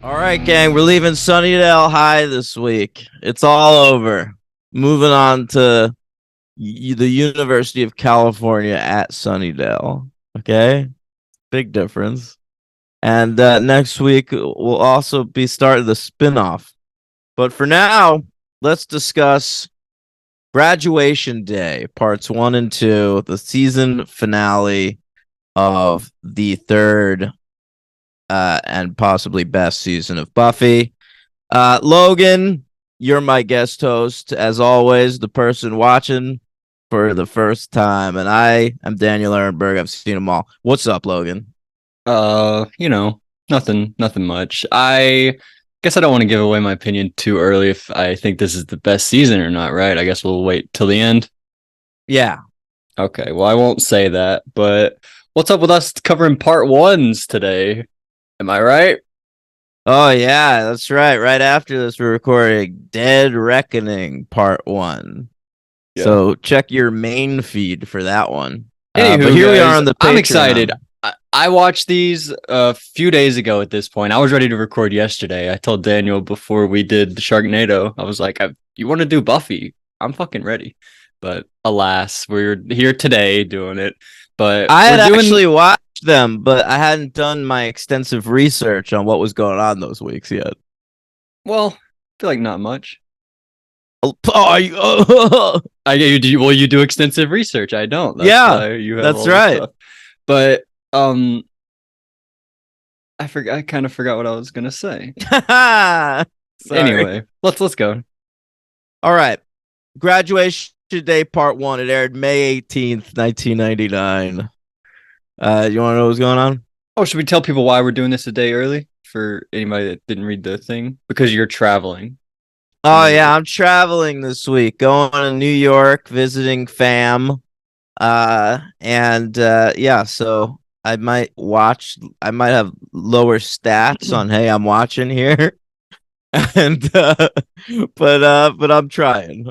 All right, gang, we're leaving Sunnydale High this week. It's all over. Moving on to the University of California at Sunnydale. Okay, big difference. And next week we'll also be starting the spinoff. But for now, let's discuss Graduation Day, parts 1 and 2, the season finale of the third and possibly best season of Buffy. Logan, you're my guest host, as always, the person watching for the first time. And I am Daniel Ehrenberg. I've seen them all. What's up, Logan? Nothing much. I guess I don't want to give away my opinion too early if I think this is the best season or not, right? I guess we'll wait till the end. Yeah. Okay, well, I won't say that, but what's up with us covering part ones today? Am I right? Oh, yeah, that's right. Right after this, we're recording Dead Reckoning Part 1. Yeah. So check your main feed for that one. But Anywho, here we are guys, on the I'm excited. Patreon. I watched these a few days ago at this point. I was ready to record yesterday. I told Daniel before we did the Sharknado, I was like, you want to do Buffy? I'm fucking ready. But alas, we're here today doing it. But I we're had doing, actually watched them, but I hadn't done my extensive research on what was going on those weeks yet. well, I feel like not much. Oh, Well, you do extensive research. I don't. That's yeah, why you have that's all this right. stuff. But I forgot. I kind of forgot what I was gonna say. Sorry. Anyway, let's go. All right. Graduation Day Part 1. It aired May 18th, 1999. You want to know what's going on? Oh, should we tell people why we're doing this a day early for anybody that didn't read the thing? Because you're traveling to Oh, New yeah, York. I'm traveling this week, going to New York, visiting fam. Yeah, so I might have lower stats on, hey, I'm watching here. and but I'm trying,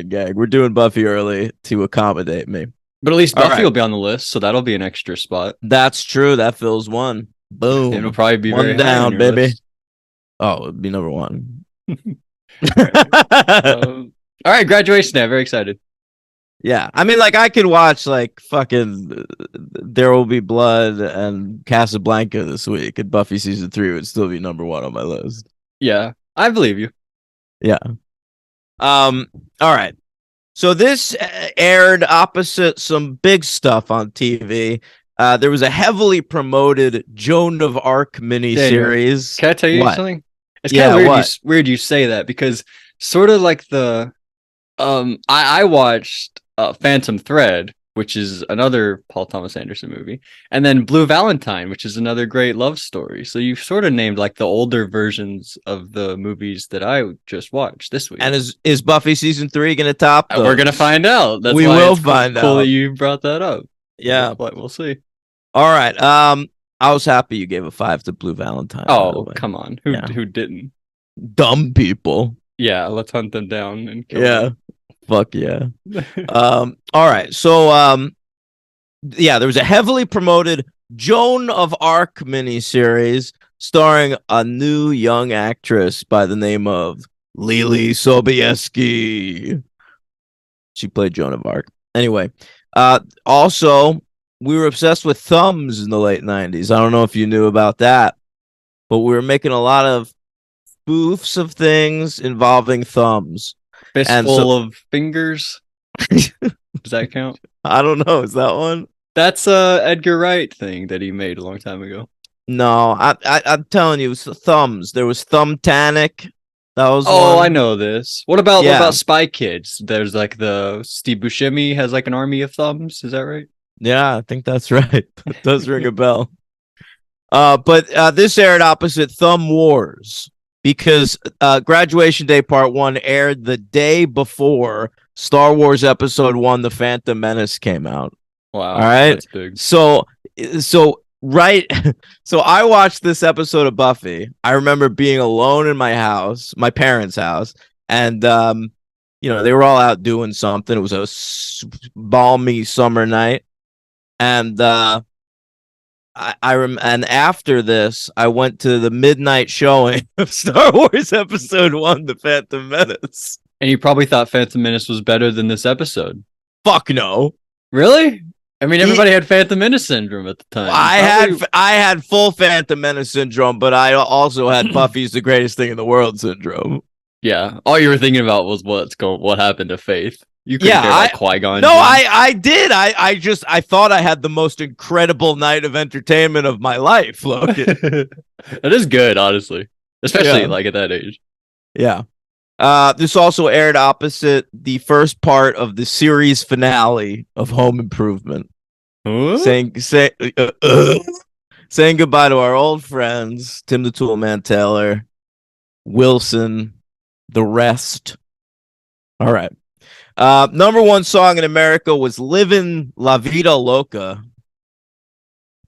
gang. We're doing Buffy early to accommodate me. But at least All Buffy right, will be on the list, so that'll be an extra spot. that's true. That fills one. It'll Boom, probably be very one high on down, your baby. list. Oh, it'd be number one. All right. All right, graduation day. I'm very excited. Yeah, I mean, like I could watch like fucking There Will Be Blood and Casablanca this week, and Buffy season 3 would still be number one on my list. Yeah, I believe you. Yeah. All right. So this aired opposite some big stuff on TV. There was a heavily promoted Joan of Arc Daniel, miniseries. can I tell you What? something? It's kind of Yeah, weird. what? Weird you say that because sort of like I watched Phantom Thread, which is another Paul Thomas Anderson movie, and then Blue Valentine, which is another great love story. So you sort of named like the older versions of the movies that I just watched this week. And is Buffy season 3 gonna top And we're gonna those? find out. That's We why will it's find cool that out. you brought that up. Yeah. We'll see. All right. I was happy you gave a 5 to Blue Valentine, by the Oh, way. come on. Yeah. Who didn't? Dumb people. Yeah, let's hunt them down and kill Yeah. them. Fuck yeah. All right. So yeah, there was a heavily promoted Joan of Arc miniseries starring a new young actress by the name of Lily Sobieski. She played Joan of Arc. Anyway, also we were obsessed with thumbs in the late 90s. I don't know if you knew about that, but we were making a lot of spoofs of things involving thumbs. And so Fistful of fingers. Does that count? I don't know, is that one? That's Edgar Wright thing that he made a long time ago. No, I'm telling you, it's the thumbs. There was Thumbtanic. That was Oh, I one. know this. What Yeah, about Spy Kids? There's like the Steve Buscemi has like an army of thumbs. Is that right? yeah, I think that's right. That does ring a bell. But this aired opposite Thumb Wars because Graduation Day Part 1 aired the day before Star Wars Episode 1, The Phantom Menace came out. All Wow, right. that's big. So right. So I watched this episode of Buffy. I remember being alone in my house, my parents' house, and they were all out doing something. It was a balmy summer night, and and after this, I went to the midnight showing of Star Wars Episode 1, The Phantom Menace. And you probably thought Phantom Menace was better than this episode. Fuck no. Really? I mean, everybody had Phantom Menace syndrome at the time. I had full Phantom Menace syndrome, but I also had Buffy's the greatest thing in the world syndrome. Yeah, all you were thinking about was what happened to Faith. You couldn't care about Qui-Gon. No, I did. I thought I had the most incredible night of entertainment of my life, Logan. That is good, honestly, especially like at that age. Yeah. This also aired opposite the first part of the series finale of Home Improvement. Huh? Saying goodbye to our old friends, Tim the Toolman Taylor, Wilson, the rest. All right. Number one song in America was "Livin' La Vida Loca."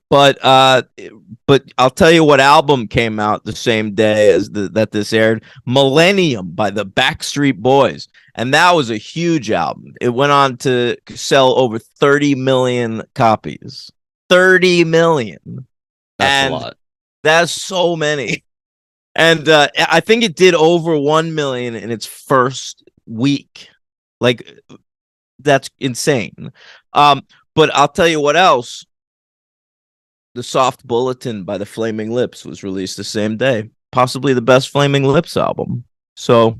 But I'll tell you what album came out the same day as that this aired. Millennium by the Backstreet Boys. And that was a huge album. It went on to sell over 30 million copies. 30 million. That's a lot. That's so many. And I think it did over 1 million in its first week. Like, that's insane. But I'll tell you what else. The Soft Bulletin by the Flaming Lips was released the same day. Possibly the best Flaming Lips album. So,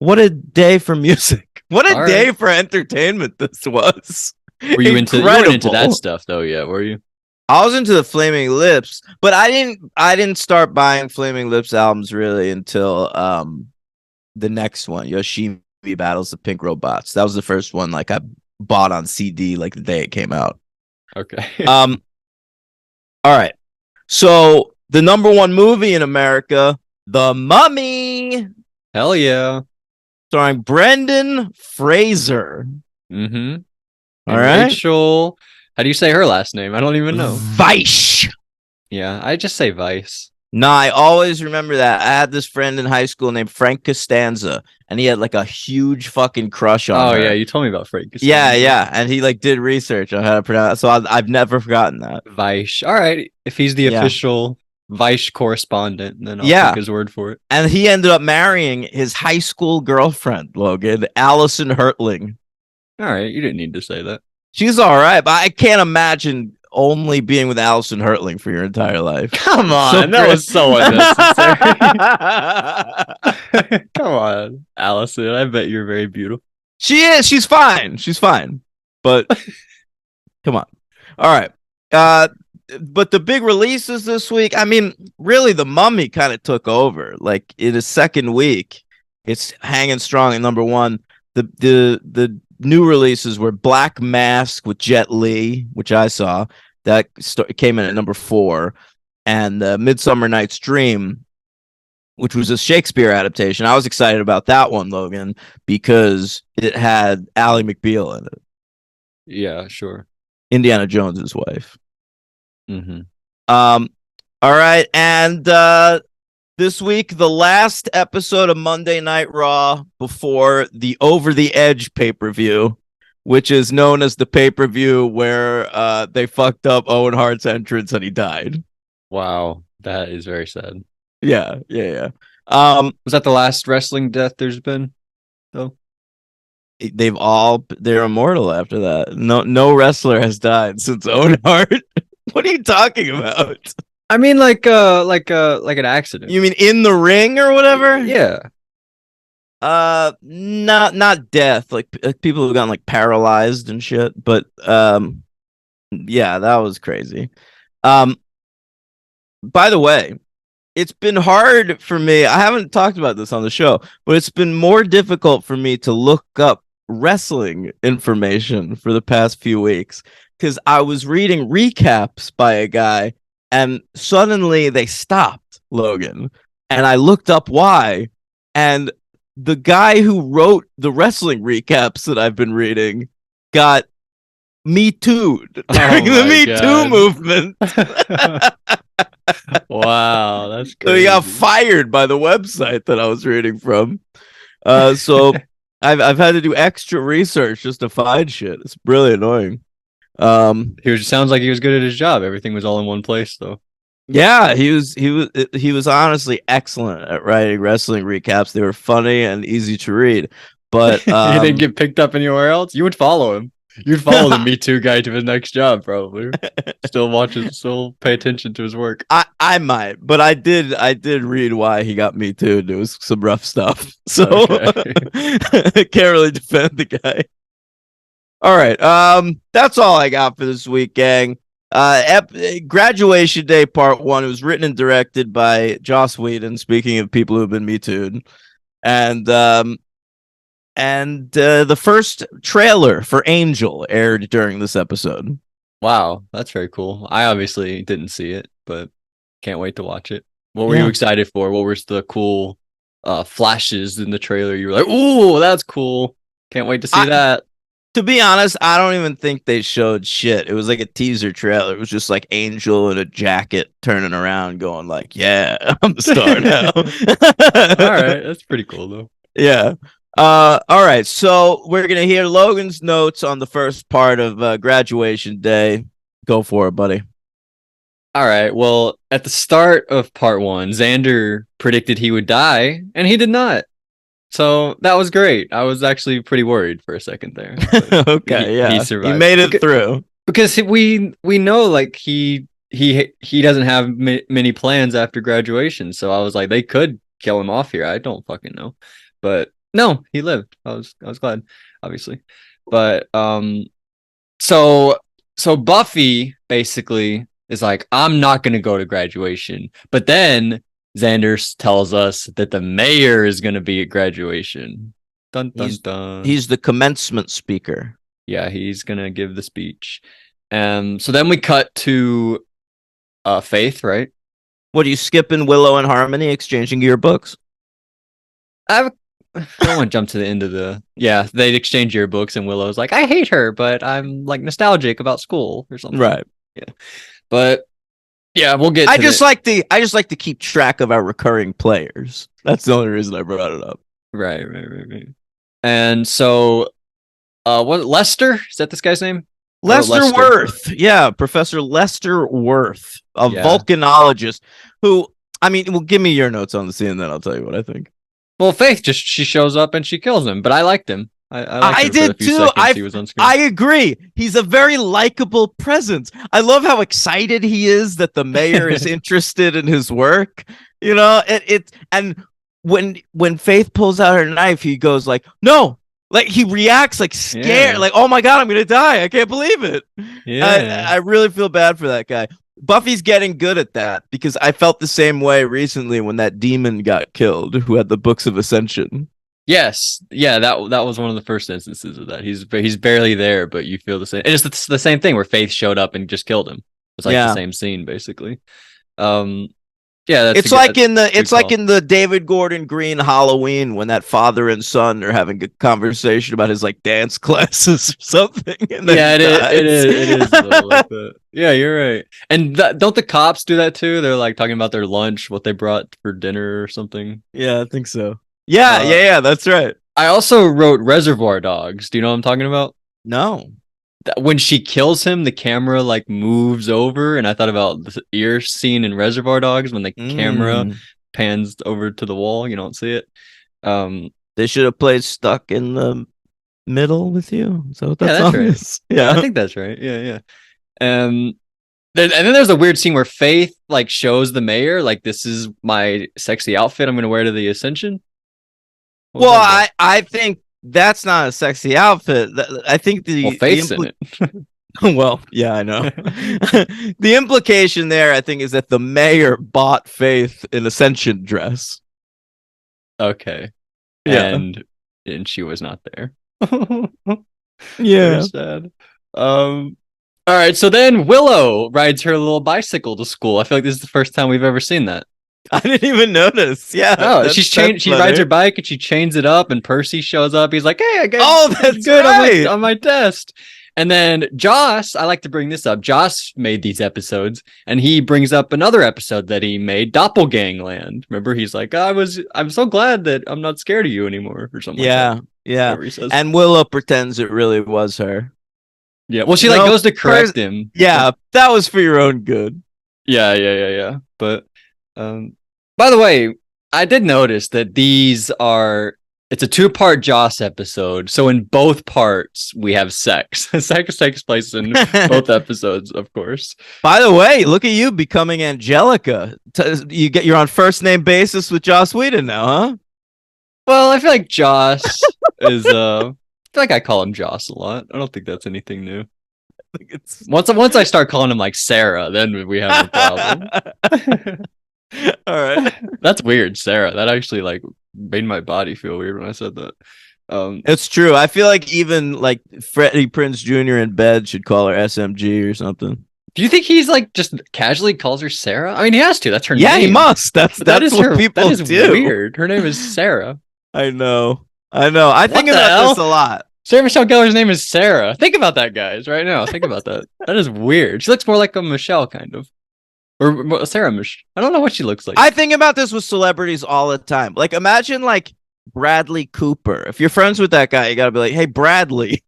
what a day for music. What a day for entertainment this was. Were you into that stuff though? Yeah, were you? I was into the Flaming Lips, but I didn't start buying Flaming Lips albums really until the next one, Yoshimi Battles the Pink Robots. That was the first one like I bought on CD like the day it came out. Okay. All right. So the number one movie in America, The Mummy. Hell yeah. Starring Brendan Fraser. Mm-hmm. All right. Rachel, how do you say her last name? I don't even know. Weisz. Yeah, I just say Vice. No, I always remember that. I had this friend in high school named Frank Costanza, and he had like a huge fucking crush on her. Oh yeah, you told me about Frank Costanza. Yeah, and he like did research on how to pronounce it, so I've never forgotten that. Weisz. All right, if he's the official Weisz correspondent, then I'll take his word for it. And he ended up marrying his high school girlfriend, Logan, Allison Hertling. All right, you didn't need to say that. She's all right, but I can't imagine only being with Allison Hertling for your entire life. Come on, that was so unnecessary. Come on, Allison. I bet you're very beautiful. She is. She's fine. But come on. All right. But the big releases this week, I mean, really, The Mummy kind of took over. Like in its second week, it's hanging strong at number one. The new releases were Black Mask with Jet Li, which I saw. That came in at number 4. And Midsummer Night's Dream, which was a Shakespeare adaptation. I was excited about that one, Logan, because it had Ally McBeal in it. Yeah, sure. Indiana Jones's wife. Mm-hmm. All right. And this week, the last episode of Monday Night Raw before the Over the Edge pay-per-view, which is known as the pay-per-view where they fucked up Owen Hart's entrance and he died. Wow, that is very sad. Yeah. Was that the last wrestling death there's been, though? They're immortal after that. No wrestler has died since Owen Hart. What are you talking about? I mean, like an accident. You mean in the ring or whatever? Yeah. Not death. Like people have gotten like paralyzed and shit. But yeah, that was crazy. By the way, it's been hard for me. I haven't talked about this on the show, but it's been more difficult for me to look up wrestling information for the past few weeks because I was reading recaps by a guy and suddenly they stopped, Logan. And I looked up why. And the guy who wrote the wrestling recaps that I've been reading got Me Too during the Me Too movement. Wow, that's crazy. So he got fired by the website that I was reading from. So I've had to do extra research just to find shit. It's really annoying. Sounds like he was good at his job. Everything was all in one place, though. Yeah, he was honestly excellent at writing wrestling recaps. They were funny and easy to read. But He didn't get picked up anywhere else. You would follow him. You'd follow the Me Too guy to his next job, probably. Still pay attention to his work. I might, but I did read why he got me too. It was some rough stuff, so Okay. can't really defend the guy. All right, that's all I got for this week, gang. Graduation Day Part One. It was written and directed by Joss Whedon. Speaking of people who've been Me Too'd, and the first trailer for Angel aired during this episode. Wow, that's very cool. I obviously didn't see it, but can't wait to watch it. What were you excited for? What were the cool flashes in the trailer? You were like, "Ooh, that's cool! Can't wait to see that." To be honest, I don't even think they showed shit. It was like a teaser trailer. It was just like Angel in a jacket turning around, going like, "Yeah, I'm the star now." All right, that's pretty cool though. Yeah. All right. So we're gonna hear Logan's notes on the first part of Graduation Day. Go for it, buddy. All right. Well, at the start of part one, Xander predicted he would die, and he did not. So that was great. I was actually pretty worried for a second there. Okay, yeah, He survived. he made it through. Because we know like he doesn't have many plans after graduation. So I was like, they could kill him off here. I don't fucking know, but no, he lived. I was glad, obviously. But so Buffy basically is like, I'm not gonna go to graduation, but then Xander tells us that the mayor is gonna be at graduation. Dun dun dun. He's the commencement speaker. Yeah, he's gonna give the speech. So then we cut to Faith, right? What are you skipping? Willow and Harmony exchanging yearbooks. I don't want to jump to the end of they exchange yearbooks and Willow's like, I hate her, but I'm like nostalgic about school or something. Right. Yeah. But yeah, we'll get I just like to keep track of our recurring players. That's the only reason I brought it up. Right. And so what Lester? Is that this guy's name? Lester Worth. Yeah, Professor Lester Worth, a Yeah. volcanologist who, I mean, well, give me your notes on the scene, then I'll tell you what I think. Well, Faith she shows up and she kills him, but I liked him. I did too. He was on screen. I agree. He's a very likable presence. I love how excited he is that the mayor is interested in his work. You know, and when Faith pulls out her knife, he goes like, "No!" Like he reacts like scared, like, "Oh my god, I'm gonna die! I can't believe it." Yeah, I really feel bad for that guy. Buffy's getting good at that because I felt the same way recently when that demon got killed, who had the Books of Ascension. Yes, yeah, that was one of the first instances of that. He's barely there, but you feel the same. And it's the same thing where Faith showed up and just killed him. It's like the same scene basically. Yeah, it's like in the David Gordon Green Halloween when that father and son are having a conversation about his like dance classes or something. And yeah, it is like that. Yeah, you're right. And don't the cops do that too? They're like talking about their lunch, what they brought for dinner or something. Yeah, I think so. Yeah, that's right. I also wrote Reservoir Dogs. Do you know what I'm talking about? No. When she kills him, the camera like moves over, and I thought about the ear scene in Reservoir Dogs when the camera pans over to the wall. You don't see it. They should have played Stuck in the Middle with you. So that's right. Is. Yeah, I think that's right. Yeah. And then there's a weird scene where Faith like shows the mayor like, this is my sexy outfit I'm going to wear to the Ascension. Well, I think that's not a sexy outfit. I think Faith's in it. Well, yeah, I know. The implication there, I think, is that the mayor bought Faith an Ascension dress. Okay. Yeah. And she was not there. Yeah. Very sad. All right, so then Willow rides her little bicycle to school. I feel like this is the first time we've ever seen that. I didn't even notice. Yeah. Oh, she rides her bike and she chains it up, and Percy shows up. He's like, "Hey, I got that's good right. on my test." And then Joss, I like to bring this up. Joss made these episodes, and he brings up another episode that he made, Doppelgangland. Remember, he's like, I'm so glad that I'm not scared of you anymore, or something. Yeah, like that. yeah. And Willow pretends it really was her. Yeah. Well, she like No, goes to correct him. yeah, that was for your own good. Yeah. But um by the way, I did notice that these are it's a two-part Joss episode. So in both parts we have sex. Sex takes place in both episodes, of course. By the way, look at you becoming Angelica. You're on first name basis with Joss Whedon now, huh? Well, I feel like Joss is I feel like I call him Joss a lot. I don't think that's anything new. It's Once I start calling him like Sarah, then we have a problem. all right. That's weird, Sarah. That actually like made my body feel weird when I said that. It's true. I feel like even like Freddie Prince Jr. in bed should call her SMG or something. Do you think he's like just casually calls her Sarah? I mean, he has to. That's her Yeah, name. he must. That's But that that's is what her. people That is do. weird. Her name is Sarah. I know. I know. I think the about hell? this a lot. Sarah Michelle Gellar's name is Sarah. Think about that, guys, right now. Think about that. That is weird. She looks more like a Michelle, kind of. Or Sarah Michelle. I don't know what she looks like. I think about this with celebrities all the time. Like, imagine like Bradley Cooper. If you're friends with that guy, you gotta be like, "Hey, Bradley."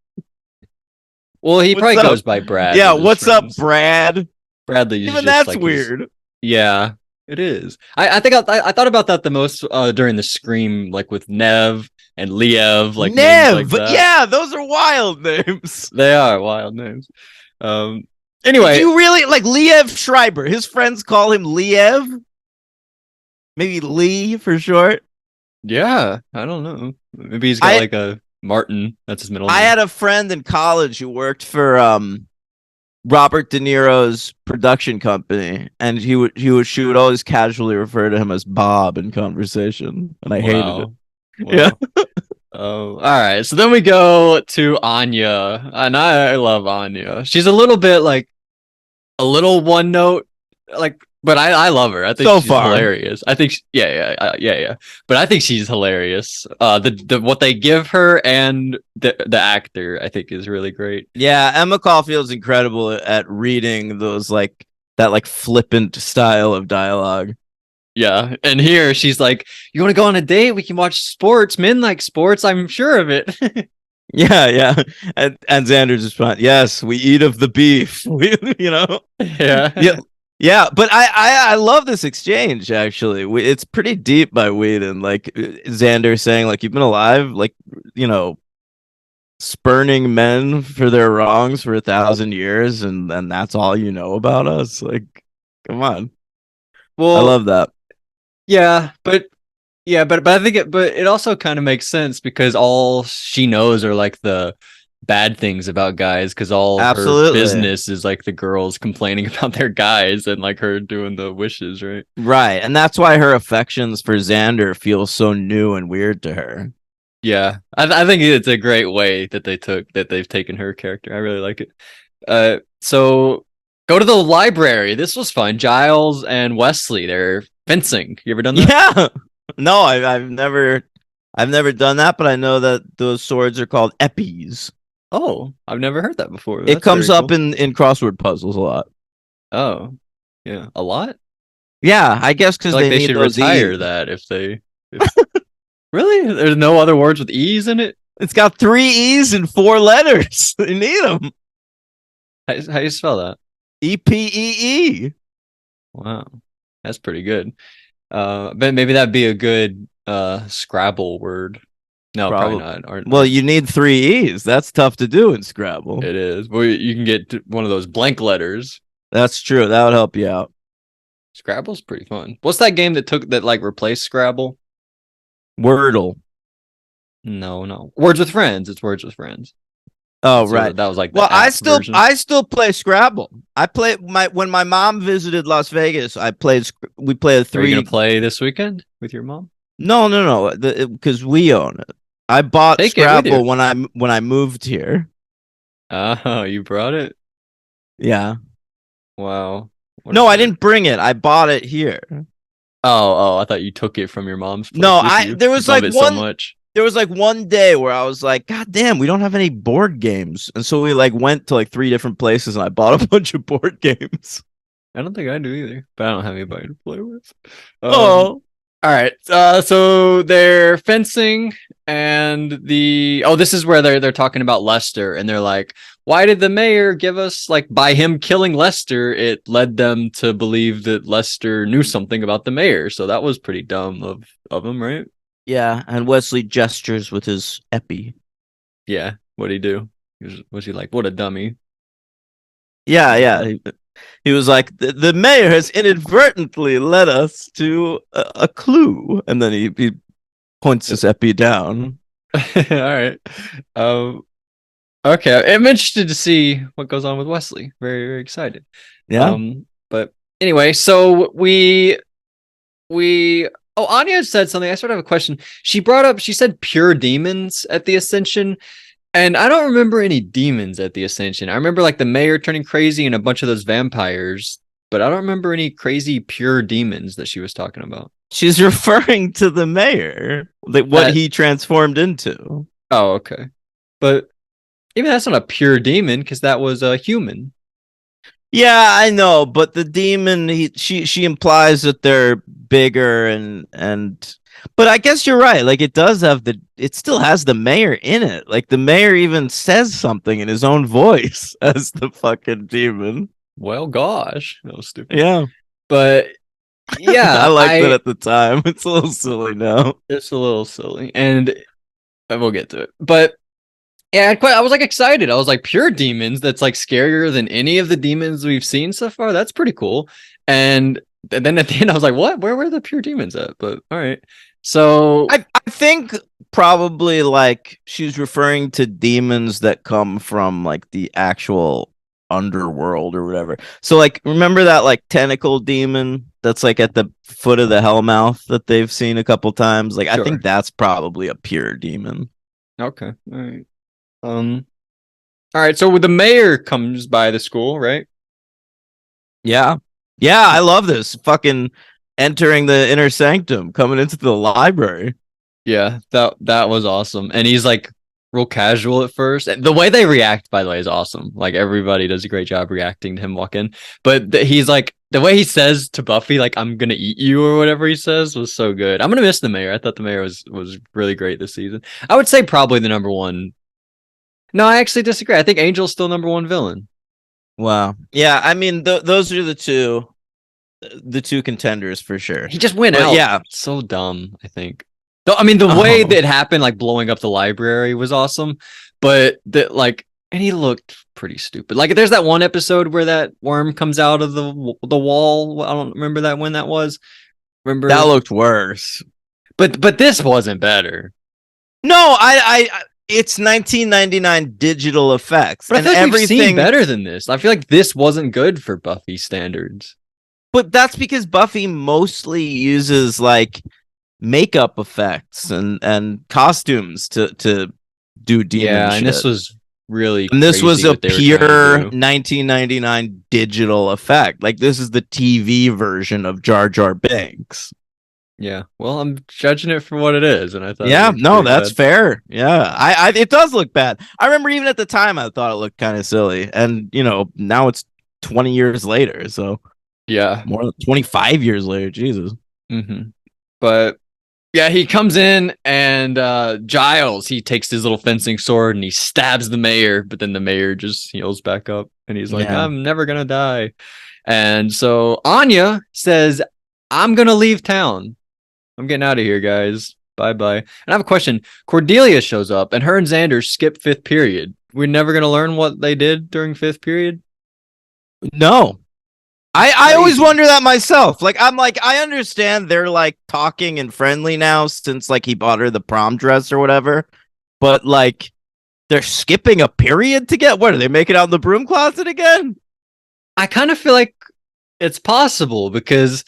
Well, he What's probably up? goes by Brad. Yeah, with his what's up, friends. Brad? Bradley is Even just that's like his- weird. Yeah, it is. I think I thought about that the most during the Scream, like with Nev and Liev, like names like Nev. that. Yeah, those are wild names. They are wild names. Do Anyway, you really like Liev Schreiber? His friends call him Liev. Maybe Lee for short. yeah, I don't know. Maybe he's got like a Martin. That's his middle name. I had a friend in college who worked for Robert De Niro's production company, and she would always casually refer to him as Bob in conversation, and I hated it. Wow. Yeah. Oh, all right. So then we go to Anya, and I love Anya. She's a little bit like a little one note, like, but I love her. I think So she's far. hilarious. I think yeah. But I think she's hilarious. The what they give her and the actor I think is really great. Yeah, Emma Caulfield's incredible at reading those like that like flippant style of dialogue. Yeah, and here she's like, "You want to go on a date? We can watch sports. Men like sports. I'm sure of it." Yeah. And Xander's response, yes, we eat of the beef. You know? Yeah. Yeah, but I love this exchange actually. It's pretty deep by Whedon. Like Xander saying, like, you've been alive, like, you know, spurning men for their wrongs for 1,000 years, and that's all you know about us. Like, come on. Well, I love that. yeah, but I think it also kind of makes sense because all she knows are like the bad things about guys because all her Absolutely. business is like the girls complaining about their guys and like her doing the wishes, right? Right. And that's why her affections for Xander feel so new and weird to her. Yeah, I think it's a great way that they've taken her character. I really like it. So go to the library. This was fun. Giles and Wesley, they're fencing. You ever done that? Yeah. No, I've never done that, but I know that those swords are called eppies. Oh, I've never heard that before. It That's comes very up cool. in crossword puzzles a lot. Oh, yeah, a lot. Yeah, I guess I because feel like they they need should those retire E's. that if really there's no other words with e's in it. It's got 3 E's and 4 letters. They need them. How do you spell that? EPEE. Wow, that's pretty good. But maybe that'd be a good Scrabble word. No, probably not. Well, you need 3 E's. That's tough to do in Scrabble. It is. Well, you can get one of those blank letters. That's true. That would help you out. Scrabble's pretty fun. What's that game that like replaced Scrabble? Wordle. No. Words with Friends. It's Words with Friends. Oh, So right. that was like the Well, app version. I still play Scrabble. I play when my mom visited Las Vegas. We played a Are you 3. gonna play this weekend with your mom? No, because we own it. I bought Take it with Scrabble you. when I moved here. Oh, you brought it? Yeah. Wow. What No, a I jerk. didn't bring it. I bought it here. Oh, I thought you took it from your mom's place. No, with you. there You was love like it so much. there was like one day where I was like, God damn, we don't have any board games. And so we like went to like 3 different places and I bought a bunch of board games. I don't think I do either, but I don't have anybody to play with. Oh. All right. So they're fencing. and this is where they're talking about Lester, and they're like, why did the mayor give us, like, by him killing Lester, it led them to believe that Lester knew something about the mayor. So that was pretty dumb of him, right? Yeah, and Wesley gestures with his epi. Yeah. What'd he do? Was he like, what a dummy? Yeah, yeah. He was like, the mayor has inadvertently led us to a clue. And then he points his epi down. All right. Um, okay. I'm interested to see what goes on with Wesley. Very, very excited. Yeah. But anyway, so we oh, Anya said something. I sort of have a question. She said pure demons at the Ascension. And I don't remember any demons at the Ascension. I remember like the mayor turning crazy and a bunch of those vampires, but I don't remember any crazy pure demons that she was talking about. She's referring to the mayor, like what he transformed into. Oh, okay. But even that's not a pure demon because that was a human. Yeah, I know, but the demon, she implies that they're bigger and but I guess you're right. Like it still has the mayor in it. Like the mayor even says something in his own voice as the fucking demon. Well, gosh, that was stupid. Yeah. But yeah, I liked it at the time. It's a little silly now. It's a little silly, and we'll get to it. But yeah, I was like excited. I was like, pure demons. That's like scarier than any of the demons we've seen so far. That's pretty cool. And then at the end, I was like, what? Where were the pure demons at? But all right. So I think probably like she's referring to demons that come from like the actual underworld or whatever. So like remember that like tentacle demon that's like at the foot of the Hellmouth that they've seen a couple times? Like I think that's probably a pure demon. Okay. All right. All right. So the mayor comes by the school, right? Yeah. Yeah, I love this. Fucking entering the inner sanctum, coming into the library. Yeah, that was awesome. And he's like real casual at first. And the way they react, by the way, is awesome. Like everybody does a great job reacting to him walk in. But he's like the way he says to Buffy, like "I'm gonna eat you" or whatever he says, was so good. I'm gonna miss the mayor. I thought the mayor was really great this season. I would say probably the number one. No, I actually disagree. I think Angel's still number one villain. Wow. Yeah, I mean those are the two contenders for sure. He just went But out. yeah, So dumb, I think. Though, I mean, the way that happened, like blowing up the library, was awesome. But that, like, and he looked pretty stupid. Like, there's that one episode where that worm comes out of the wall. I don't remember that when that was. Remember that looked worse. But this wasn't better. No, I it's 1999 digital effects, but and I feel like everything we've seen better than this. I feel like this wasn't good for Buffy standards. But that's because Buffy mostly uses like makeup effects and costumes to do demon Yeah, shit. and this was really and this was a pure do. 1999 digital effect. Like this is the TV version of Jar Jar Binks. Yeah, well, I'm judging it for what it is, and I thought, yeah, no, that's fair. Yeah, I it does look bad. I remember even at the time I thought it looked kind of silly, and you know now it's 20 years later, so yeah, more than 25 years later. Jesus. Mm-hmm. But yeah, he comes in and Giles, he takes his little fencing sword and he stabs the mayor, but then the mayor just heals back up and he's like, I'm never gonna die. And so Anya says, I'm gonna leave town. I'm getting out of here, guys. Bye-bye. And I have a question. Cordelia shows up and her and Xander skip fifth period. We're never gonna learn what they did during fifth period? No. I always wonder that myself. Like, I'm like, I understand they're like talking and friendly now since like he bought her the prom dress or whatever. But like, they're skipping a period to get what? Are they making out in the broom closet again? I kind of feel like it's possible because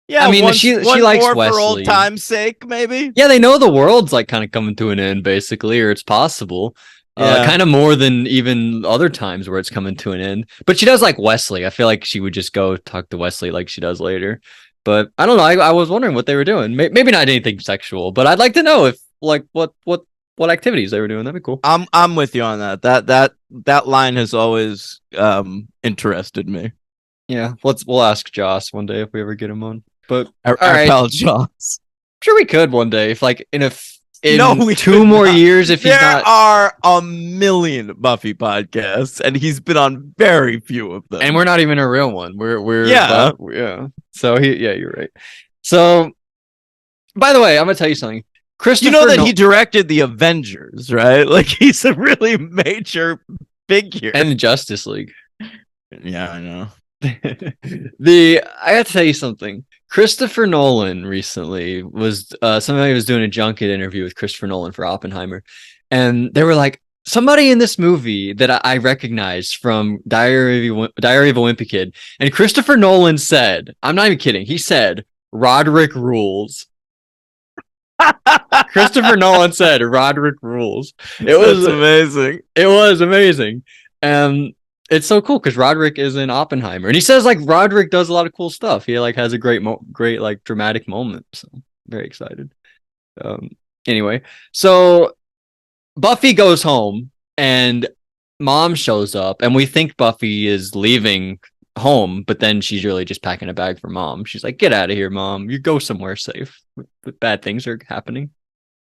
yeah, I mean, she likes Wesley for old time's sake, maybe. Yeah, they know the world's like kind of coming to an end, basically, or it's possible. Kind of more than even other times where it's coming to an end. But she does like Wesley. I feel like she would just go talk to Wesley like she does later. But I don't know. I was wondering what they were doing. Maybe not anything sexual, but I'd like to know if like what activities they were doing. That'd be cool. I'm with you on that. That line has always interested me. Yeah, we'll ask Joss one day if we ever get him on. But our pal Joss. Sure we could one day if like in a in we 2 could more not. years if he's There not. are a million Buffy podcasts, and he's been on very few of them. And we're not even a real one. We're Yeah. yeah. So you're right. So by the way, I'm gonna tell you something. You know that he directed the Avengers, right? Like he's a really major figure. and the Justice League. Yeah, I know. I got to tell you something. Christopher Nolan recently was somebody was doing a junket interview with Christopher Nolan for Oppenheimer, and they were like, somebody in this movie that I recognized from Diary of a Wimpy Kid, and Christopher Nolan said, I'm not even kidding, he said Roderick rules. Christopher Nolan said Roderick rules. That's amazing. It was amazing. And it's so cool because Roderick is in Oppenheimer, and he says like Roderick does a lot of cool stuff. He like has a great like dramatic moment. So very excited. Anyway, so Buffy goes home and mom shows up, and we think Buffy is leaving home, but then she's really just packing a bag for mom. She's like, "Get out of here, mom. You go somewhere safe. Bad things are happening."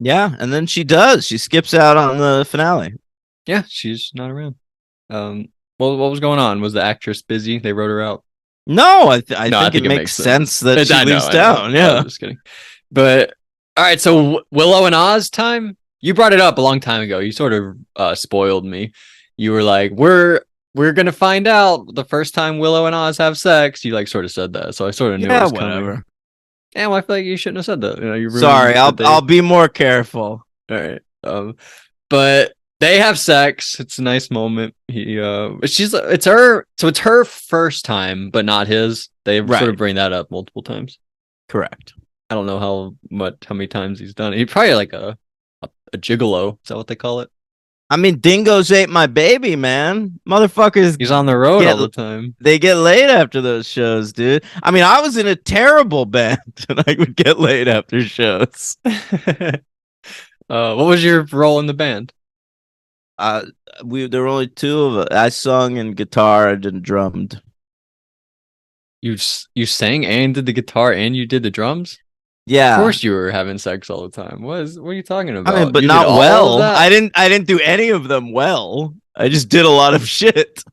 Yeah, and then she does. She skips out on the finale. Yeah, she's not around. Well, what was going on? Was the actress busy? They wrote her out. No, I think it makes sense that she leaves town. Yeah, I'm just kidding. But all right, so Willow and Oz time. You brought it up a long time ago. You sort of spoiled me. You were like, "We're gonna find out the first time Willow and Oz have sex." You like sort of said that, so I sort of knew it was whatever. coming. Yeah, well, I feel like you shouldn't have said that. You know, you sorry. I'll be more careful. All right. But they have sex. It's a nice moment. It's her first time, but not his. They sort of bring that up multiple times. Correct. I don't know how many times he's done it. He's probably like a gigolo. Is that what they call it? I mean, dingoes ate my baby, man. Motherfuckers. He's on the road all the time. They get laid after those shows, dude. I mean, I was in a terrible band and I would get laid after shows. What was your role in the band? There were only two of us. I sung and guitar and drummed. You sang and did the guitar and you did the drums? Yeah. Of course you were having sex all the time. What are you talking about? I mean, but you not well. I didn't do any of them well. I just did a lot of shit.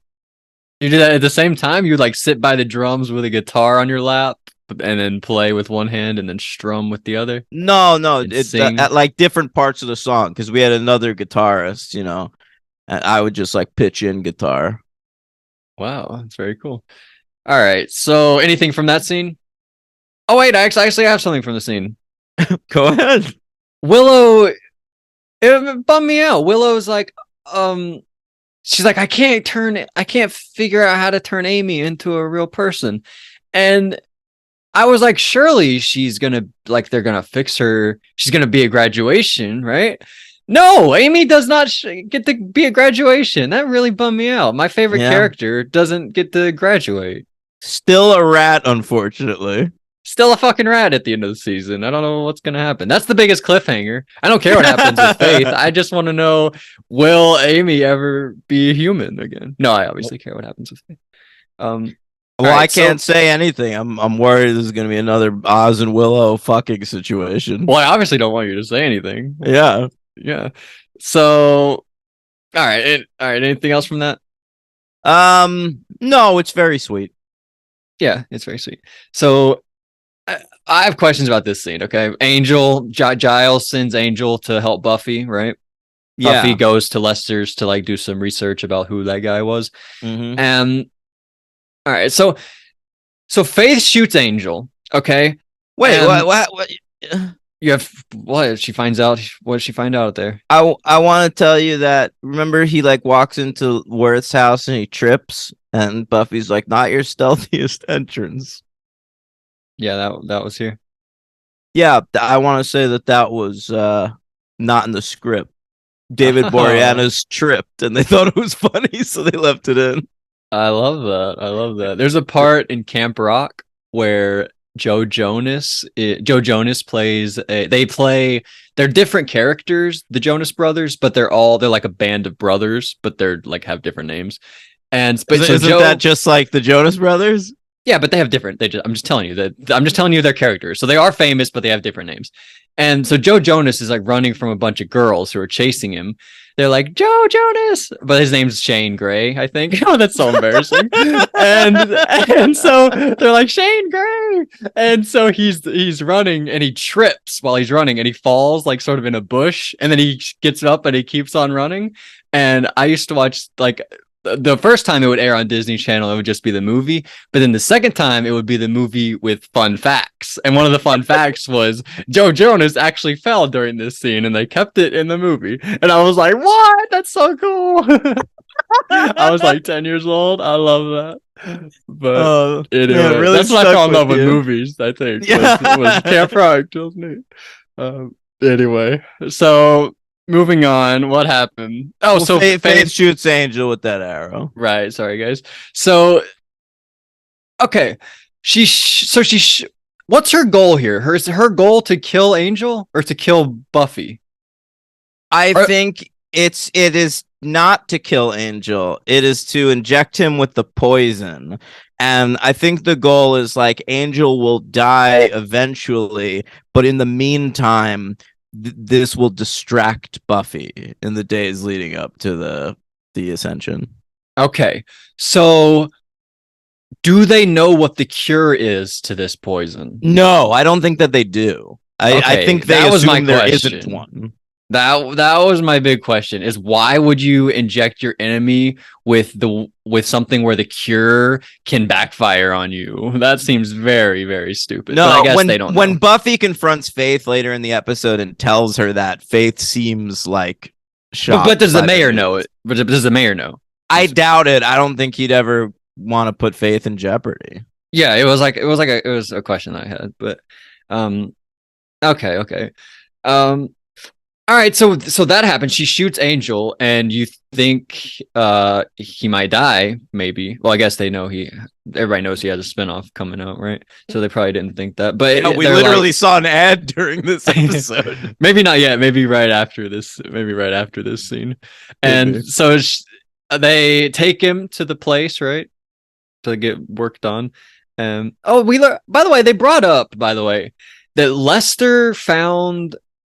You did that at the same time? You would like sit by the drums with a guitar on your lap and then play with one hand and then strum with the other? No, it's at like different parts of the song because we had another guitarist, you know. And I would just like pitch in guitar. Wow, that's very cool. All right. So anything from that scene? Oh wait, I actually have something from the scene. Go ahead. Willow, it bummed me out. Willow's like, she's like, I can't figure out how to turn Amy into a real person. And I was like, surely she's gonna they're gonna fix her. She's gonna be a graduation, right? No, Amy does not get to be a graduation. That really bummed me out. My favorite character doesn't get to graduate. Still a rat, unfortunately. Still a fucking rat at the end of the season. I don't know what's going to happen. That's the biggest cliffhanger. I don't care what happens with Faith. I just want to know, will Amy ever be human again? No, I obviously care what happens with Faith. Well, I can't say anything. I'm worried this is going to be another Oz and Willow fucking situation. Well, I obviously don't want you to say anything. Yeah. So, all right. Anything else from that? No, it's very sweet. Yeah, it's very sweet. So, I have questions about this scene. Okay, Angel Giles sends Angel to help Buffy, right? Yeah. Buffy goes to Lester's to like do some research about who that guy was. Mm-hmm. And all right, so Faith shoots Angel. Okay, wait, what? You have what? She finds out. What does she find out there? I want to tell you that. Remember, he like walks into Worth's house and he trips, and Buffy's like, "Not your stealthiest entrance." Yeah, that was here. Yeah, I want to say that was not in the script. David Boreanaz tripped, and they thought it was funny, so they left it in. I love that. There's a part in Camp Rock where Joe Jonas plays. They're different characters, the Jonas Brothers, but they're like a band of brothers, but they're like have different names. And isn't that just like the Jonas Brothers? Yeah, but they have different. I'm just telling you that. I'm just telling you their characters. So they are famous, but they have different names. And so Joe Jonas is like running from a bunch of girls who are chasing him. They're like Joe Jonas, but his name's Shane Gray, I think. Oh, that's so embarrassing. and so they're like Shane Gray, and so he's running and he trips while he's running and he falls like sort of in a bush, and then he gets up and he keeps on running. And I used to watch like the first time it would air on Disney Channel, it would just be the movie. But then the second time, it would be the movie with fun facts. And one of the fun facts was Joe Jonas actually fell during this scene, and they kept it in the movie. And I was like, "What? That's so cool!" I was like 10 years old. I love that. But anyway, man, really that's what I fell in love with you. movies. I think Yeah. was Camp Rock. It was neat. Anyway, so. Moving on, what happened? Oh, well, so Faith shoots Angel with that arrow. Right. Sorry, guys. So, okay, what's her goal here? Her goal to kill Angel or to kill Buffy? I think it is not to kill Angel. It is to inject him with the poison. And I think the goal is like Angel will die eventually, but in the meantime, this will distract Buffy in the days leading up to the ascension. Okay, so do they know what the cure is to this poison? No, I don't think that they do. I think they assume there isn't one. That was my big question: is why would you inject your enemy with something where the cure can backfire on you? That seems very, very stupid. No, but I guess they don't know. When Buffy confronts Faith later in the episode and tells her that, Faith seems like shocked. But does the mayor know it? But does the mayor know? I doubt it. I don't think he'd ever want to put Faith in jeopardy. Yeah, it was a question I had, but okay. All right, so that happens. She shoots Angel, and you think he might die, maybe. Well, I guess they know everybody knows he has a spinoff coming out, right? So they probably didn't think that. But yeah, we literally saw an ad during this episode. Maybe not yet. Maybe right after this scene. And so they take him to the place, right, to get worked on. And by the way, they brought up, that Lester found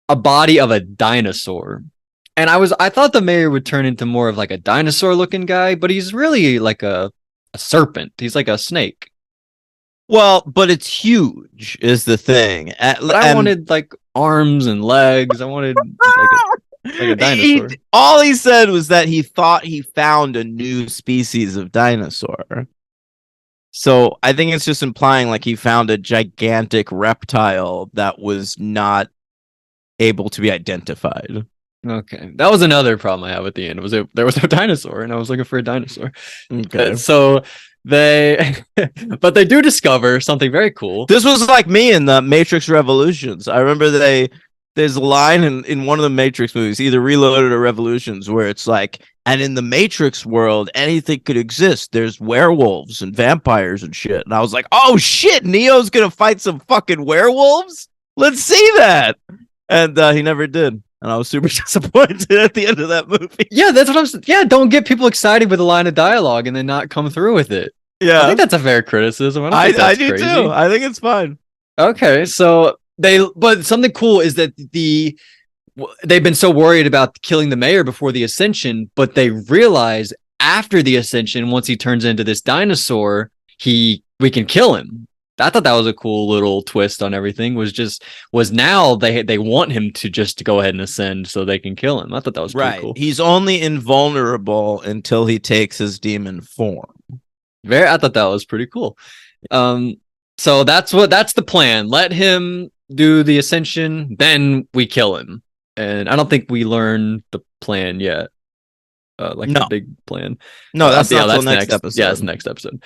a body of a dinosaur, and I thought the mayor would turn into more of like a dinosaur looking guy, but he's really like a serpent. He's like a snake. Well, but it's huge is the thing. I wanted like arms and legs. I wanted like a dinosaur. All he said was that he thought he found a new species of dinosaur. So I think it's just implying like he found a gigantic reptile that was not able to be identified. Okay, that was another problem I had at the end. There was no dinosaur, and I was looking for a dinosaur. Okay, so but they do discover something very cool. This was like me in the Matrix Revolutions. I remember there's a line in one of the Matrix movies, either Reloaded or Revolutions, where it's like, and in the Matrix world, anything could exist. There's werewolves and vampires and shit. And I was like, oh shit, Neo's gonna fight some fucking werewolves? Let's see that. And he never did. And I was super disappointed at the end of that movie. Yeah, that's what I'm saying. Yeah, don't get people excited with a line of dialogue and then not come through with it. Yeah. I think that's a fair criticism. I do crazy. Too. I think it's fine. Okay, so but something cool is that they've been so worried about killing the mayor before the ascension, but they realize after the ascension, once he turns into this dinosaur, we can kill him. I thought that was a cool little twist on everything. Was now they want him to just go ahead and ascend so they can kill him. I thought that was pretty cool. He's only invulnerable until he takes his demon form. I thought that was pretty cool. So that's the plan. Let him do the ascension, then we kill him. And I don't think we learn the plan yet. The big plan. No, that's not the next episode. Yeah, that's the next episode.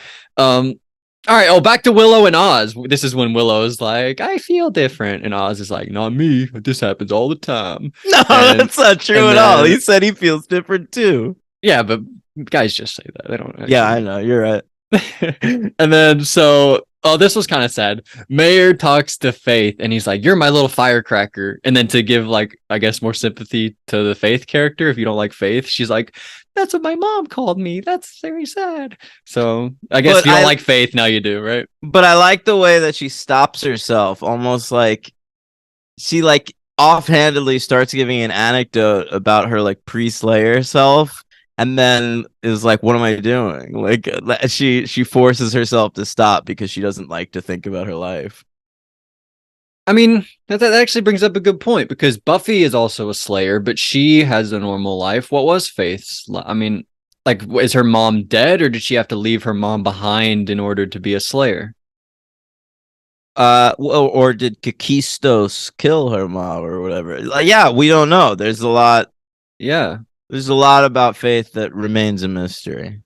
All right. Oh, back to Willow and Oz. This is when Willow's like, I feel different. And Oz is like, not me. This happens all the time. No, that's not true at all. He said he feels different too. Yeah, but guys just say that. They don't. Yeah, I know. You're right. And then Oh, this was kind of sad. Mayor talks to Faith and he's like, "You're my little firecracker." And then to give like, I guess, more sympathy to the Faith character, if you don't like Faith, she's like, "That's what my mom called me. That's very sad." So I guess if But you don't I like Faith, now you do, right? but I like the way that she stops herself, almost like she like offhandedly starts giving an anecdote about her like pre-Slayer self, and then is like, "What am I doing?" Like she forces herself to stop because she doesn't like to think about her life. I mean, that actually brings up a good point because Buffy is also a Slayer, but she has a normal life. What was Faith's? I mean, like, is her mom dead, or did she have to leave her mom behind in order to be a Slayer? Or did Kakistos kill her mom or whatever? Like, yeah, we don't know. There's a lot. Yeah, There's a lot about Faith that remains a mystery.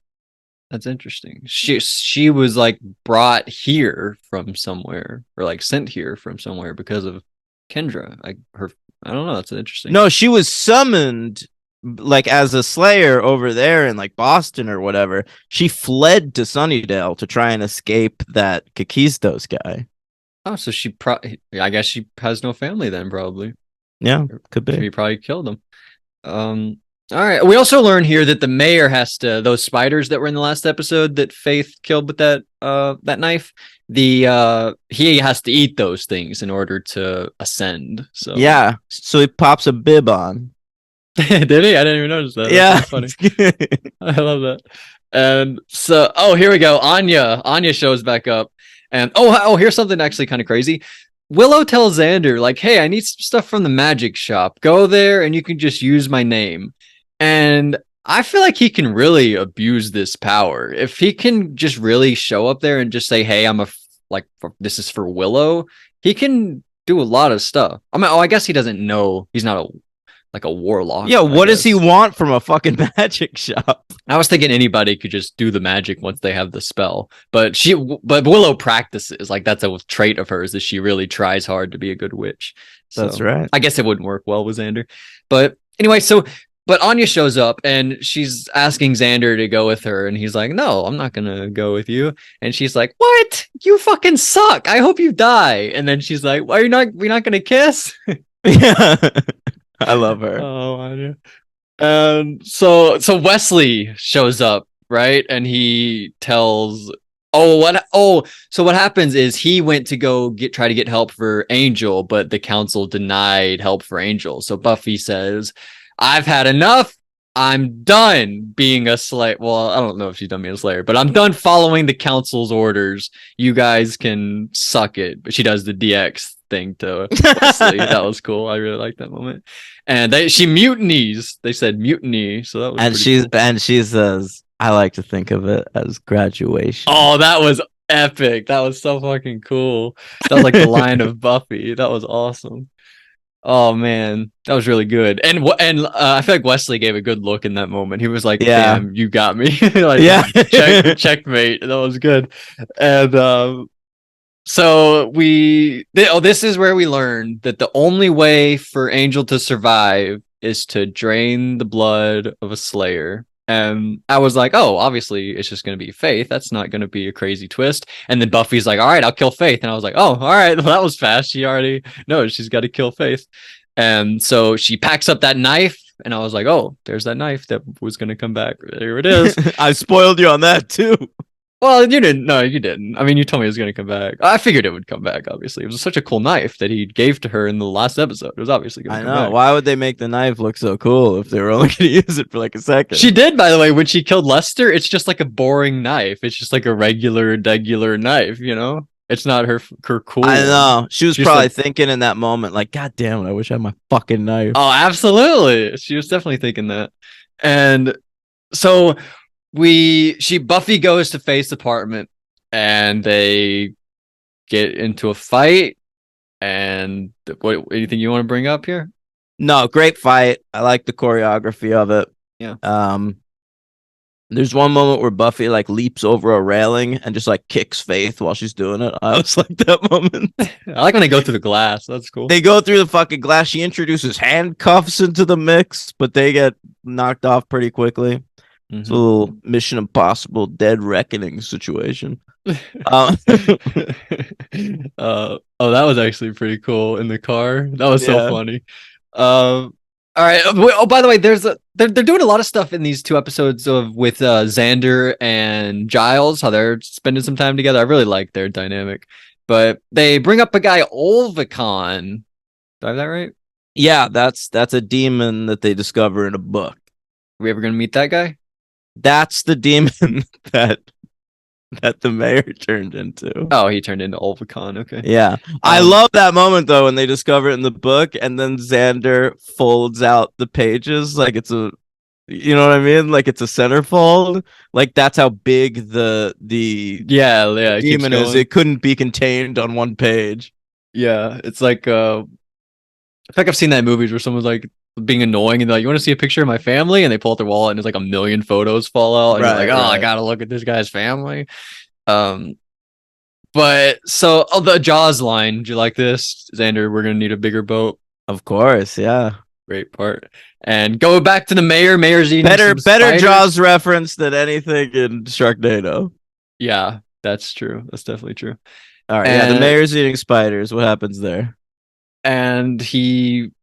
that's interesting. She was like brought here from somewhere, or like sent here from somewhere because of Kendra. Like her, I don't know. That's interesting. No, she was summoned like as a slayer over there in like Boston or whatever. She fled to Sunnydale to try and escape that Kakistos guy. Oh, so I guess she has no family then, probably. Yeah, could be. She probably killed them. All right. We also learn here that the mayor has to those spiders that were in the last episode that Faith killed with that knife. He has to eat those things in order to ascend. So Yeah, so he pops a bib on. did he? I didn't even notice that. Yeah. That's funny. I love that. And so, oh, here we go. Anya shows back up, and here's something actually kind of crazy. Willow tells Xander, like, "Hey, I need some stuff from the magic shop. Go there, and you can just use my name." And I feel like he can really abuse this power if he can just really show up there and just say, "Hey, this is for Willow." He can do a lot of stuff. I mean, I guess he doesn't know. He's not a warlock. Yeah, what does he want from a fucking magic shop? I was thinking anybody could just do the magic once they have the spell, but Willow practices. Like that's a trait of hers that she really tries hard to be a good witch. So That's right. I guess it wouldn't work well with Xander, but anyway, but Anya shows up and she's asking Xander to go with her, and he's like, "No, I'm not gonna go with you." And she's like, "What? You fucking suck. I hope you die." And then she's like, "Why are you not? We're not gonna kiss?" Yeah. I love her. Oh, Anya. So Wesley shows up, right? And he tells so what happens is he went to go try to get help for Angel, but the council denied help for Angel. So Buffy says, "I've had enough. I'm done being a slayer." Well, I don't know if she's done being a slayer, but "I'm done following the council's orders. You guys can suck it." But she does the DX thing to Wesley. That was cool. I really liked that moment. And she mutinies. They said mutiny, so that was And she says, "I like to think of it as graduation." Oh, that was epic. That was so fucking cool. That was like the line of Buffy. That was awesome. Oh man, that was really good. And I feel like Wesley gave a good look in that moment. He was like, Yeah. "Damn, you got me." Like, yeah. checkmate. That was good. And this is where we learned that the only way for Angel to survive is to drain the blood of a Slayer. And I was like, "Oh, obviously it's just going to be Faith. That's not going to be a crazy twist." And then Buffy's like, "All right, I'll kill Faith." And I was like, "Oh, all right. Well, that was fast. She already knows she's got to kill Faith." And so she packs up that knife. And I was like, "Oh, there's that knife that was going to come back. There it is." I spoiled you on that too. Well, you didn't. No, you didn't. I mean, you told me it was going to come back. I figured it would come back, obviously. It was such a cool knife that he gave to her in the last episode. It was obviously going to come back. Why would they make the knife look so cool if they were only going to use it for like a second? She did, by the way, when she killed Lester. It's just like a boring knife. It's just like a regular knife, you know? It's not her cool. I know. She was She's probably like, thinking in that moment, like, "God damn it, I wish I had my fucking knife." oh, absolutely. She was definitely thinking that. And so Buffy goes to Faith's apartment and they get into a fight. And anything you want to bring up here? No, great fight. I like the choreography of it. Yeah. There's one moment where Buffy like leaps over a railing and just like kicks Faith while she's doing it. I always like that moment. I like when they go through the glass. That's cool. They go through the fucking glass. She introduces handcuffs into the mix, but they get knocked off pretty quickly. It's a little Mission Impossible Dead Reckoning situation. Um, Oh, that was actually pretty cool in the car. That was so yeah. funny. All right. Oh, by the way, they're doing a lot of stuff in these two episodes of with Xander and Giles, how they're spending some time together. I really like their dynamic. But they bring up a guy, Olvicon. Do I have that right? Yeah, that's a demon that they discover in a book. Are we ever gonna meet that guy? That's the demon that the mayor turned into. Oh, he turned into Olvicon. Okay. Yeah. I love that moment though when they discover it in the book and then Xander folds out the pages like it's a, you know what I mean? Like it's a centerfold. Like that's how big Yeah, it keeps demon is. going. It couldn't be contained on one page. Yeah, it's like I feel like I've seen that in movies where someone's like being annoying and they're like, "You want to see a picture of my family?" And they pull out their wallet and there's like a million photos fall out, and you're like, "Oh, I gotta look at this guy's family." Um, but so the Jaws line, do you like this, Xander? We're gonna need a bigger boat. Of course, yeah. Great part. And go back to the mayor. Mayor's eating Better some spiders. Jaws reference than anything in Sharknado. Yeah, that's true. That's definitely true. All right, yeah, the mayor's eating spiders. What happens there? And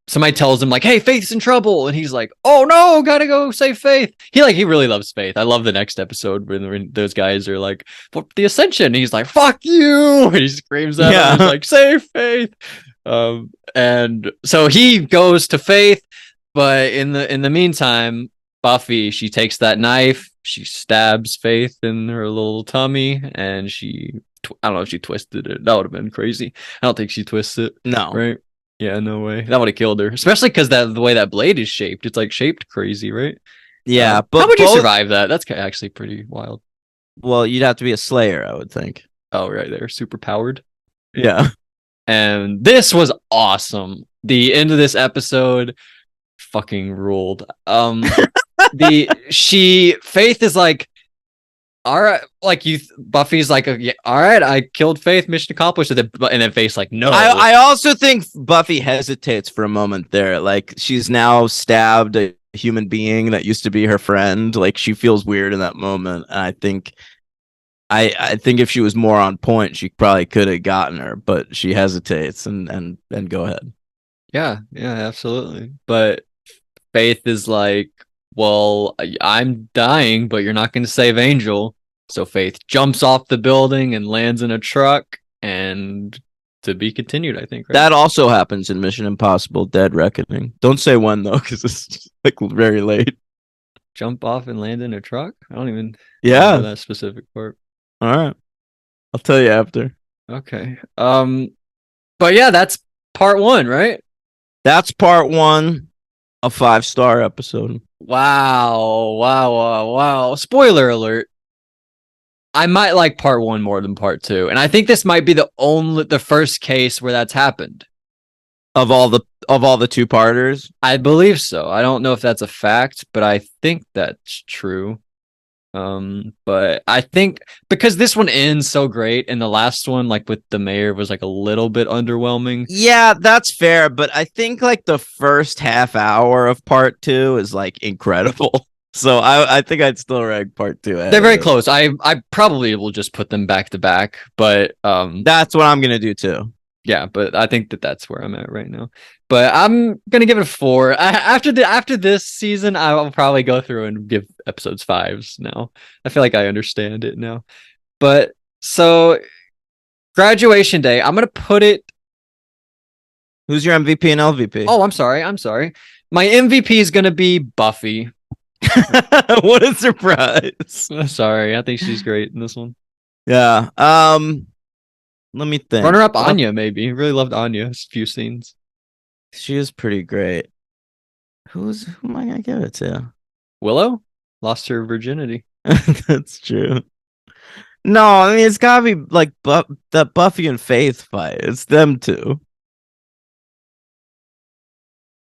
somebody tells him like, "Hey, Faith's in trouble," and he's like, "Oh no, gotta go save Faith." He really loves Faith. I love the next episode when those guys are like, "For the Ascension," and he's like, "Fuck you!" And he screams at him. He's like, "Save Faith!" And so he goes to Faith, but in the meantime, Buffy, she takes that knife, she stabs Faith in her little tummy, and I don't know if she twisted it. That would have been crazy. I don't think she twisted it. No. Right? Yeah, no way. That would have killed her. Especially because the way that blade is shaped, it's like shaped crazy, right? Yeah, but how would you survive that? That's actually pretty wild. Well, you'd have to be a slayer, I would think. Oh, right there, super powered. Yeah. And this was awesome. The end of this episode fucking ruled. Faith is like, all right, like Buffy's like, yeah, all right, I killed Faith, mission accomplished. And then Faith's like, no. I also think Buffy hesitates for a moment there. Like she's now stabbed a human being that used to be her friend. Like she feels weird in that moment. And I think if she was more on point, she probably could have gotten her, but she hesitates and go ahead. Yeah, absolutely. But Faith is like, well, I'm dying, but you're not going to save Angel. So Faith jumps off the building and lands in a truck, and to be continued, I think. Right? That also happens in Mission Impossible Dead Reckoning. Don't say when though, because it's like very late. Jump off and land in a truck? I don't even know that specific part. All right. I'll tell you after. Okay. But yeah, that's part 1, right? That's part 1, a 5-star episode. Wow. Spoiler alert. I might like part 1 more than part 2. And I think this might be the first case where that's happened. Of all the 2-parters? I believe so. I don't know if that's a fact, but I think that's true. But I think because this one ends so great and the last one, like with the mayor, was like a little bit underwhelming. Yeah, that's fair, but I think like the first half hour of part 2 is like incredible. So I think I'd still rank part 2. They're very close. I probably will just put them back to back, but that's what I'm gonna do too. Yeah, but I think that's where I'm at right now. But I'm gonna give it a 4. After this season, I'll probably go through and give episodes 5s now. I feel like I understand it now. But so graduation day, I'm gonna put it. Who's your MVP and LVP? Oh, I'm sorry. My MVP is gonna be Buffy. What a surprise! Sorry, I think she's great in this one. Yeah. Let me think. Runner up Anya, maybe. Really loved Anya's few scenes. She is pretty great. Who am I gonna give it to? Willow lost her virginity. That's true. No, I mean it's gotta be like the Buffy and Faith fight. It's them two.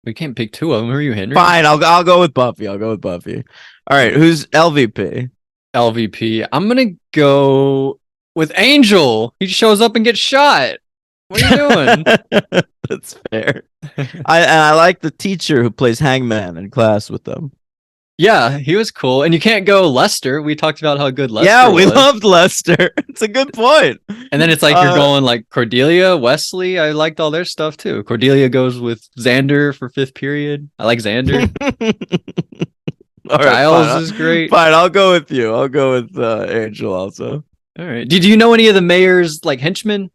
We can't pick 2 of them. Who are you, Henry? Fine, I'll go with Buffy. All right, who's LVP? LVP. I'm gonna go with Angel. He shows up and gets shot. What are you doing? That's fair. I like the teacher who plays Hangman in class with them. Yeah, he was cool. And you can't go Lester. We talked about how good Lester Yeah, we was. loved Lester. It's a good point. And then it's like you're going like Cordelia, Wesley. I liked all their stuff too. Cordelia goes with Xander for fifth period. I like Xander. All right, Giles fine. is great. Fine, I'll go with you. I'll go with Angel also. All right. Did you know any of the mayor's like henchmen?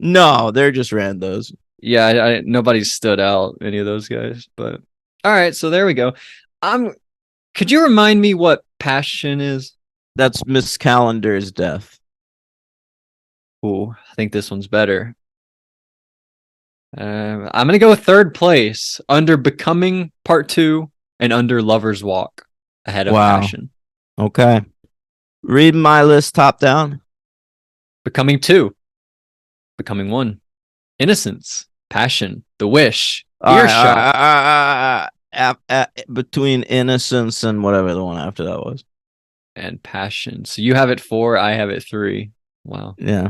No, they're just randos. Yeah, nobody stood out, any of those guys. But all right, so there we go. Could you remind me what passion is? That's Miss Calendar's death. Ooh, I think this one's better. I'm gonna go third place under Becoming Part 2 and under Lover's Walk ahead of Wow. Passion. Okay. Read my list top down. Becoming 2, Becoming 1, Innocence, Passion, The Wish, Earshot, Between Innocence and whatever the one after that was. and Passion. So you have it 4, I have it 3. Wow. Yeah.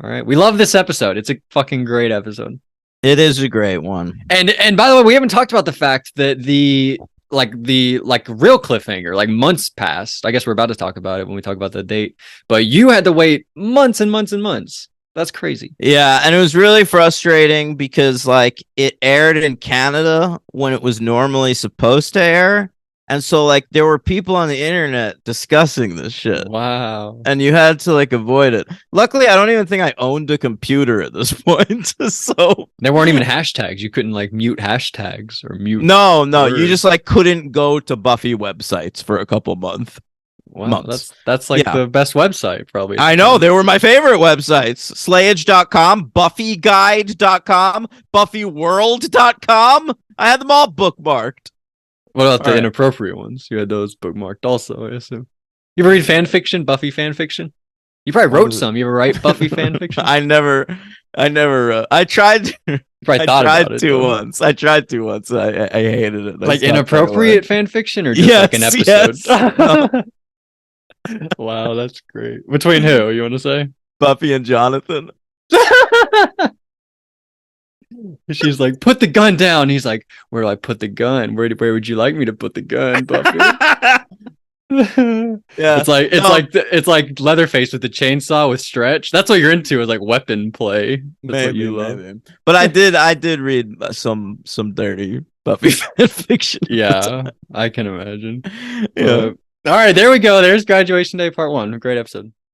All right. We love this episode. It's a fucking great episode. It is a great one. And by the way, we haven't talked about the fact that the real cliffhanger, like months passed. I guess we're about to talk about it when we talk about the date. But you had to wait months and months and months. That's crazy. Yeah, and it was really frustrating because like it aired in Canada when it was normally supposed to air. And so like there were people on the internet discussing this shit. Wow. And you had to like avoid it. Luckily, I don't even think I owned a computer at this point. So There weren't even hashtags. You couldn't like mute hashtags or mute. no, words. you just like couldn't go to Buffy websites for a couple months. Wow, months. that's like Yeah. the best website probably. I know, they were my favorite websites. Slayage.com, buffyguide.com, buffyworld.com. I had them all bookmarked. What about the All right. inappropriate ones? You had those bookmarked also, I assume. You ever read fan fiction, Buffy fan fiction? You probably wrote some. You ever write Buffy fan fiction? I never I tried You probably I thought tried about it. to though. once. I tried to once. I hated it. I Like stopped right away. inappropriate fan fiction or just like an Yes, episode? yes. Wow, that's great. Between who? You want to say? Buffy and Jonathan. She's like, put the gun down. He's like, where do I put the gun? Where would you like me to put the gun, Buffy? Yeah. It's like Leatherface with the chainsaw with Stretch. That's what you're into, is like weapon play. That's what you love. Maybe. But I did read some dirty Buffy fan fiction. Yeah, I can imagine. Yeah. All right, there we go. There's Graduation Day Part 1. Great episode.